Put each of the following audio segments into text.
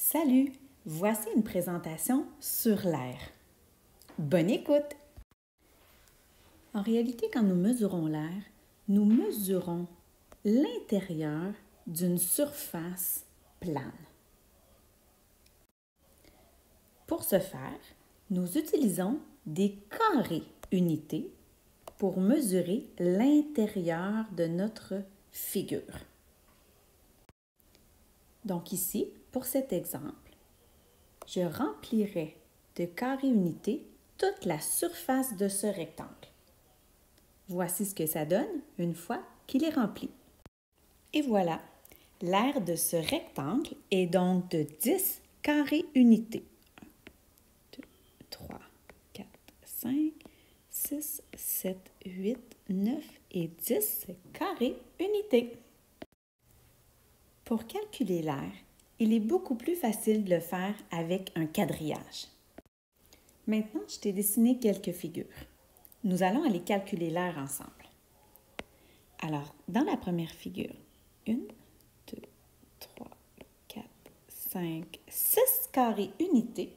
Salut! Voici une présentation sur l'air. Bonne écoute! En réalité, quand nous mesurons l'air, nous mesurons l'intérieur d'une surface plane. Pour ce faire, nous utilisons des carrés unités pour mesurer l'intérieur de notre figure. Donc ici, pour cet exemple, je remplirai de carrés unités toute la surface de ce rectangle. Voici ce que ça donne une fois qu'il est rempli. Et voilà, l'aire de ce rectangle est donc de 10 carrés unités. 1, 2, 3, 4, 5, 6, 7, 8, 9 et 10 carrés unités. Pour calculer l'aire, il est beaucoup plus facile de le faire avec un quadrillage. Maintenant, je t'ai dessiné quelques figures. Nous allons aller calculer l'aire ensemble. Alors, dans la première figure, 1, 2, 3, 4, 5, 6 carrés unités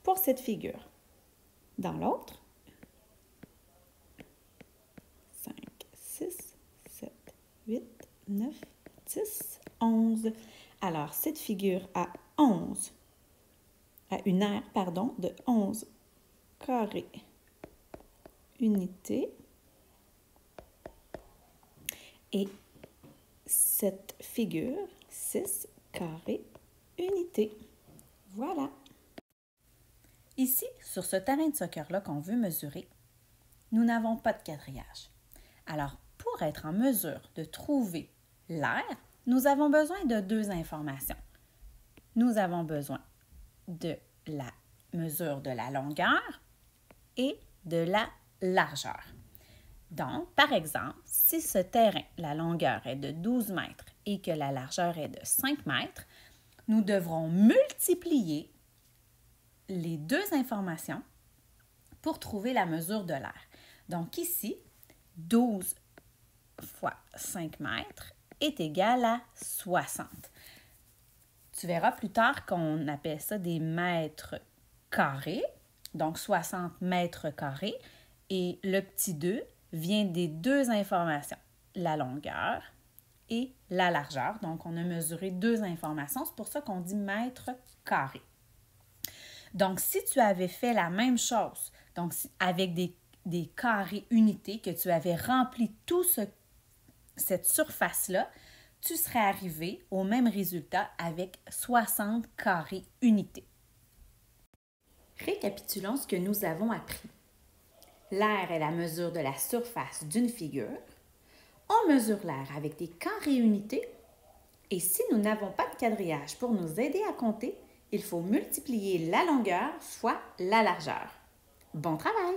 pour cette figure. Dans l'autre, 5, 6, 7, 8, 9, 10, 11. Alors, cette figure a une aire, de 11 carrés unités. Et cette figure, 6 carrés unités. Voilà. Ici, sur ce terrain de soccer-là qu'on veut mesurer, nous n'avons pas de quadrillage. Alors, pour être en mesure de trouver l'aire, nous avons besoin de deux informations. Nous avons besoin de la mesure de la longueur et de la largeur. Donc, par exemple, si ce terrain, la longueur est de 12 mètres et que la largeur est de 5 mètres, nous devrons multiplier les deux informations pour trouver la mesure de l'aire. Donc ici, 12 fois 5 mètres est égal à 60. Tu verras plus tard qu'on appelle ça des mètres carrés, donc 60 mètres carrés, et le petit 2 vient des deux informations, la longueur et la largeur. Donc, on a mesuré deux informations, c'est pour ça qu'on dit mètre carré. Donc, si tu avais fait la même chose, donc avec des carrés unités, que tu avais rempli cette surface-là, tu serais arrivé au même résultat avec 60 carrés unités. Récapitulons ce que nous avons appris. L'aire est la mesure de la surface d'une figure. On mesure l'aire avec des carrés unités. Et si nous n'avons pas de quadrillage pour nous aider à compter, il faut multiplier la longueur fois la largeur. Bon travail!